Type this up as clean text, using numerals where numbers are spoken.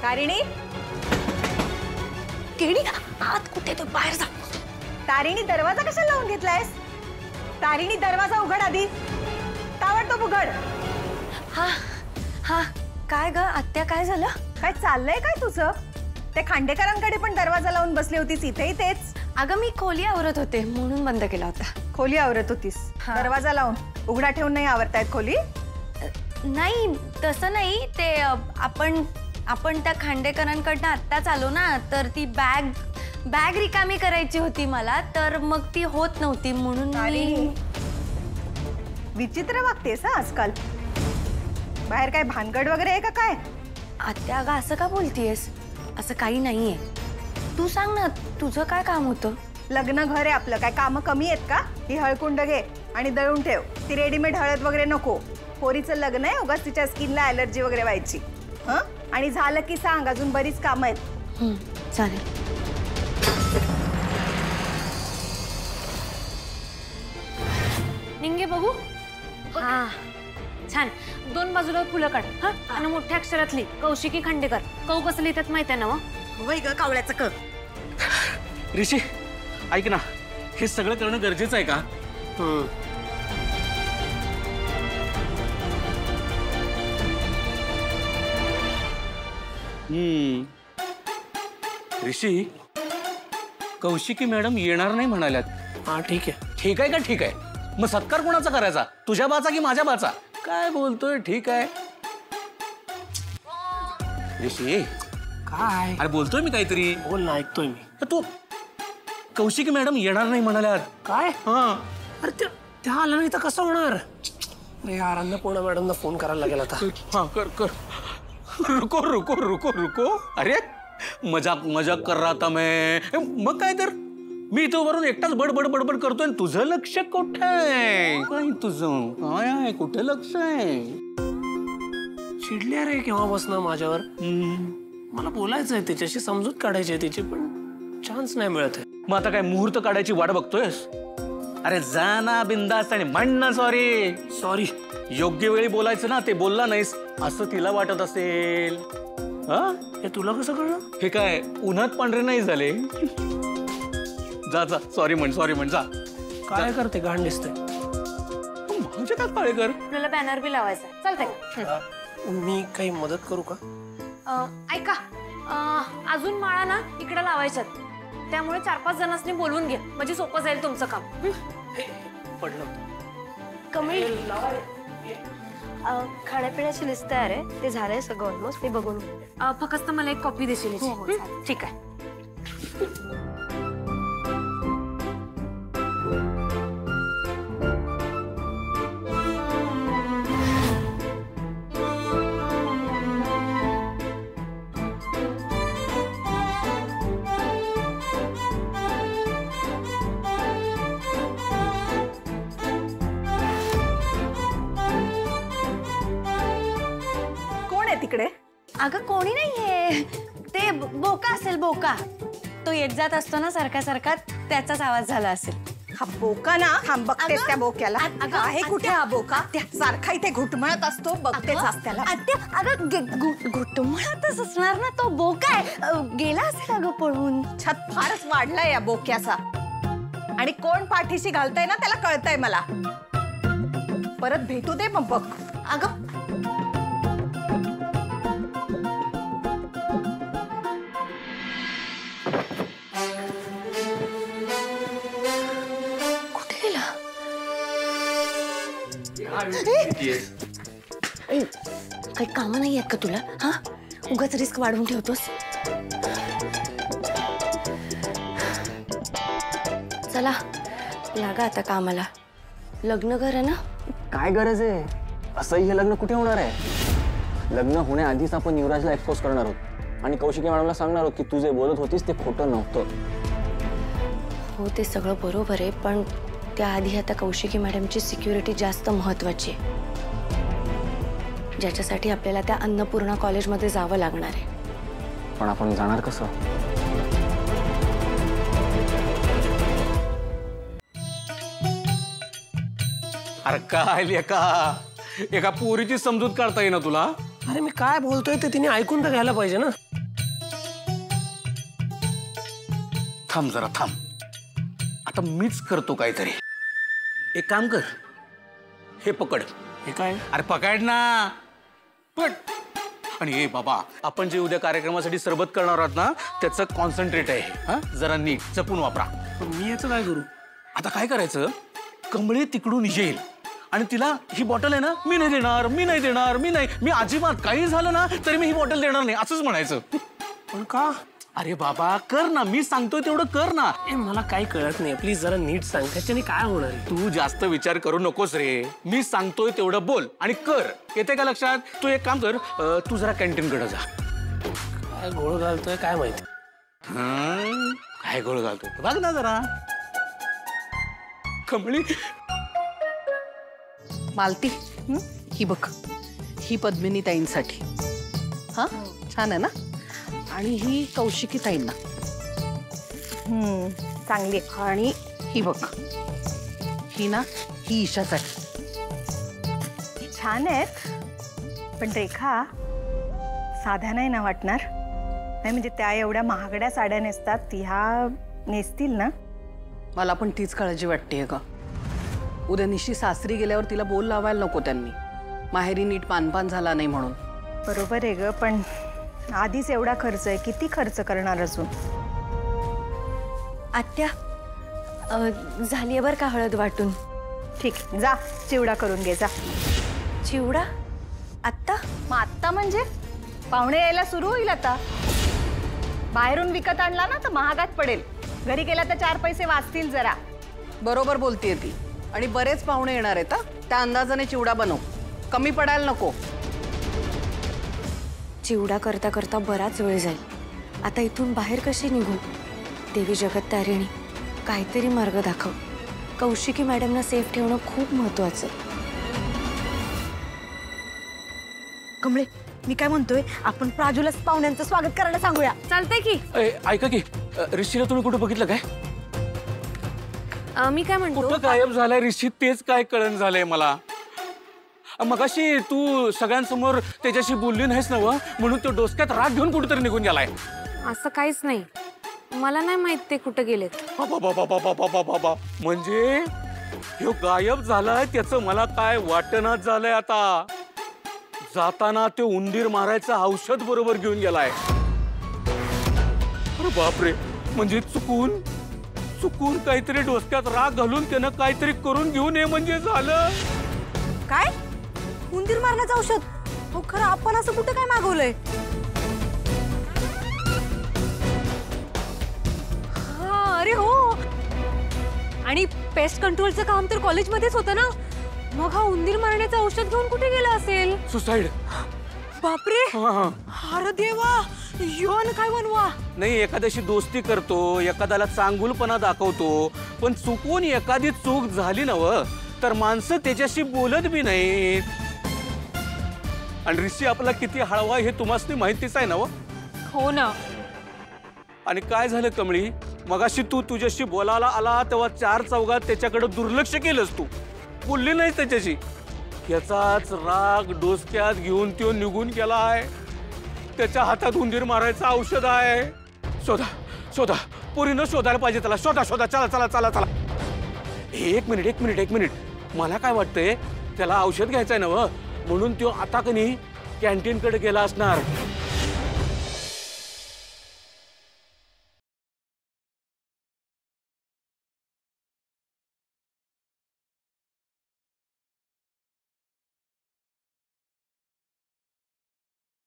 Tarini, KD आत कुठे तो बाहेर जा. तारिणी दरवाजा कशाला लावून घेतलायस? तारिणी दरवाजा उघड आधी. ताबडतोब उघड. हा हा काय ग आत्या, काय झालं? काय चाललंय काय तुझं? ते खांडेकरांकडे पण दरवाजा लावून बसली होतीस, इथेही तेच. अगं मी खोली आवरत होते म्हणून बंद केला होता. खोली आवरत होतीस? दरवाजा लावून उघडा ठेवून नाही आवरतायत खोली? नाही तसं नाही, ते आपण त्या खांडेकरांकडनं आत्ताच आलो ना, तर ती बॅग रिकामी करायची होती मला, तर मग ती होत नव्हती म्हणून मी... विचित्र वागतेस हा आजकाल. बाहेर काय भानगड वगैरे आहे का काय? आत्या अगं असं का बोलतीयस? असं काही नाहीये. तू सांग ना, तुझं काय काम होतं? लग्न घर आहे आपलं, काय कामं कमी आहेत का? ही हळकुंड घे आणि दळून ठेव. ती रेडीमेड हळद वगैरे नको. पोरीचं लग्न आहे, उगाच तिच्या स्किनला ॲलर्जी वगैरे व्हायची. हं? आणि झालं की सांग, अजून बरीच कामं आहेत. चालेल. निंगे बघू. हा छान. 2 बाजूला फुलं काढ. हा आणि मोठ्या अक्षरातली कौशिकी खांडेकर. कौ कसं लिहितात माहिती आहे ना? वय ग कावळ्याचं क. ऋषी ऐक ना, हे सगळं करणं गरजेचं आहे का? ऋषी, कौशिकी मॅडम येणार नाही म्हणाल्यात. हा ठीक आहे. ठीक आहे का ठीक आहे? मग सत्कार कोणाचा करायचा? तुझ्या बाचा की माझ्या बाचा? काय बोलतोय? ठीक आहे ऋषी. काय? अरे बोलतोय मी काहीतरी. बोल ना, ऐकतोय मी. तू कौशिकी मॅडम येणार नाही म्हणाल्यात. काय? हा. अरे त्या आला नाही तर कसं होणार? अरे यार, अन्नपूर्णा मॅडमना फोन करायला लागेल आता. हाँ कर कर. रुको रुको रुको रुको. अरे मजाक मजाक कर रहा था मैं. मग काय तर मी इथं वरून एकटाच बडबड बडबड करतोय. तुझं लक्ष कुठे आहे? काय तुझं काय आहे? कुठे लक्ष आहे? चिडल्या रे केव्हापासून माझ्यावर. मला बोलायचं आहे तिच्याशी, समजूत काढायची आहे तिची, पण चान्स नाही मिळत आहे. मग आता काय मुहूर्त काढायची वाट बघतोयस? अरे जा ना बिंदास आणि म्हण ना सॉरी. योग्य वेळी बोलायचं ना, ते बोलला नाहीस असं तिला वाटत असेल. हा हे तुला कसं कळलं? हे काय उन्हात पांढरे नाही झाले? जा जा सॉरी म्हण जा. काय करते? घाण दिसते. म्हणजे काय काळे कर. आपल्याला बॅनर बी लावायचा. चालतंय. मी काही मदत करू का? ऐका, अजून माळा ना इकडे लावायच्यात, त्यामुळे 4-5 जणांनी बोलवून घ्या, म्हणजे सोपं जाईल तुमचं काम. पडलं कमळी, खाण्यापिण्याची लिस्ट तयार आहे, ते झालंय सगळं ऑलमोस्ट. मी बघून फक्त मला एक कॉपी देशील याची? ठीक आहे. तिकडे अगं कोणी नाहीये, ते बोका असेल. बोका तो येत जात असतो ना सारखा सारखा, त्याचाच आवाज झाला असेल. हा बोका ना? हा बघतेस त्या बोक्याला? अगं आहे कुठे हा बोका? सारखा इथे घुटमळत असतो, बघतेच असत्याला. अगं घुटमळतच असणार ना, तो बोका आहे. गेला असेल अगं पळून. छत फारच वाढलाय या बोक्याचा, आणि कोण पाठीशी घालतंय ना त्याला कळतंय मला. परत भेटू दे मग बघ. अगं काही कामं नाही आहेत का तुला? हा उगाच रिस्क वाढवून ठेवतोस. चला लागा आता कामाला. लग्न घर आहे ना? काय गरज आहे? असंही हे लग्न कुठे होणार आहे? लग्न होण्याआधीच आपण युवराजला एक्सपोज करणार आहोत आणि कौशिकी मॅडमला सांगणार आहोत की तू जे बोलत होतीस ते खोटं नव्हतं. हो ते सगळं बरोबर आहे, पण त्याआधी आता कौशिकी मॅडमची सिक्युरिटी जास्त महत्त्वाची आहे, ज्याच्यासाठी आपल्याला त्या अन्नपूर्णा कॉलेजमध्ये जावं लागणार आहे. पण आपण जाणार कसं? अरे काय लेका, एका पोरीची समजूत काढता येईना तुला? अरे मी काय बोलतोय ते तिने ऐकून तर घ्यायला पाहिजे ना. थांब जरा थांब. आता मीच करतो काहीतरी. एक काम कर, हे पकड. हे काय? अरे पकड ना, पण. आणि हे बाबा, आपण जे उद्या कार्यक्रमासाठी सरबत करणार आहोत ना, त्याचं कॉन्सन्ट्रेट आहे. हा, जरा नीट जपून वापरा. पण मी याचं काय करू? आता काय करायचं, कमळे तिकडून येईल आणि तिला ही बॉटल आहे ना, मी नाही देणार, मी नाही देणार, मी अजिबात काही झालं ना तरी मी ही बॉटल देणार नाही असंच म्हणायचं. पण का? अरे बाबा कर ना, मी सांगतोय तेवढं कर ना. मला काही कळत नाही, प्लीज जरा नीट सांग, त्याच्याने काय होणार आहे? तू जास्त विचार करू नकोस रे, मी सांगतोय तेवढं बोल आणि कर. येते का लक्षात? तू एक काम कर, तू जरा कॅन्टीन कडे जा. काय घोळ घालतोय काय माहिती. काय गोळ घालतोय बघ ना जरा. कमळी, मालती, ही बघ, ही पद्मिनी ताईंसाठी. हा छान आहे ना. आणि ही कौशिकी ताईंना. चांगली. आणि ही बघ, ही ना, ही ईशासाठी. छान आहेत, पण रेखा साध्या नाही ना वाटणार? नाही म्हणजे त्या एवढ्या महागड्या साड्या नेसतात, ह्या नेसतील ना? मला पण तीच काळजी वाटतेय का. उद्या निशी सासरी गेल्यावर तिला बोल लावायला नको त्यांनी, माहेरी नीट पानपान झाला नाही म्हणून. बरोबर आहे ग, पण आधीच एवढा खर्च आहे, किती खर्च करणार अजून? आत्या, झालीये बरं का हळद वाटून. ठीक, जा चिवडा करून घे जा. चिवडा आत्ता? मग आत्ता म्हणजे पाहुणे यायला सुरू होईल आता. बाहेरून विकत आणला ना तर महागात पडेल, घरी गेला तर 4 पैसे वाचतील जरा. बरोबर बोलतीये ती. आणि बरेच पाहुणे येणार आहेत, त्या अंदाजाने चिवडा बनव, कमी पडायला नको. चिवडा करता करता बराच वेळ जाईल. आता इथून बाहेर कशी निघू? देवी जगत्तारिणी, काहीतरी मार्ग दाखव. कौशिकी मॅडमना सेफ ठेवणं खूप महत्वाचं. कमळे, मी काय म्हणतोय, आपण प्राजूलाच पाहुण्यांचं स्वागत करायला सांगूया. चालतंय की. ऐका की, ऋषीला तुम्ही कुठे बघितलं काय? मी काय म्हणतो, कुठं गायब झालाय ऋषी, तेच काय कळण झालंय मला. मगाशी तू सगळ्यांसमोर त्याच्याशी बोलली नाहीस ना, म्हणून तो डोसक्यात राग घेऊन कुठेतरी निघून गेलाय. असं काहीच नाही, मला नाही माहित ते कुठे गेलेत. बाबा, म्हणजे ह्यो गायब झालाय त्याचं मला काय वाटणाच झालंय आता. जाताना ते उंदीर मारायचं औषध बरोबर घेऊन गेलाय. अरे बापरे, म्हणजे चुकून काहीतरी डोसक्यात राग घालून त्यानं काहीतरी करून घेऊन ये म्हणजे झालं. काय उंदीर मारण्याचं औषध? हो खरं, आपण असं कुठं काय मागवलंय? हा, अरे हो, आणि पेस्ट कंट्रोलचं काम तर कॉलेजमध्येच होतं ना, मग हा उंदीर मारण्याचं औषध घेऊन कुठे गेला असेल? सुसाईड. बापरे, अरे देवा, योन काय बनवा. नाही, एखाद्याशी दोस्ती करतो, एखाद्याला चांगुलपणा दाखवतो, पण चुकून एखादी चूक झाली नव तर माणसं त्याच्याशी बोलत बी नाहीत. आणि ऋषी आपला किती हळवा हे तुम्हाला माहितीच आहे ना. हो ना. आणि काय झालं कमळी, मगाशी तू तुझ्याशी बोलायला आला तेव्हा 4 चौघात त्याच्याकडे दुर्लक्ष केलंस, तू बोलली नाही त्याच्याशी. याचाच राग डोसक्यात घेऊन तो निघून गेलाय. त्याच्या हातात उंदीर मारायचं औषध आहे. शोधा, पोरीनं शोधायला पाहिजे त्याला. शोधा, चला. एक मिनिट, मला काय वाटतंय, त्याला औषध घ्यायचंय ना, म्हणून तो आता कनी कॅन्टीन कडे गेला असणार.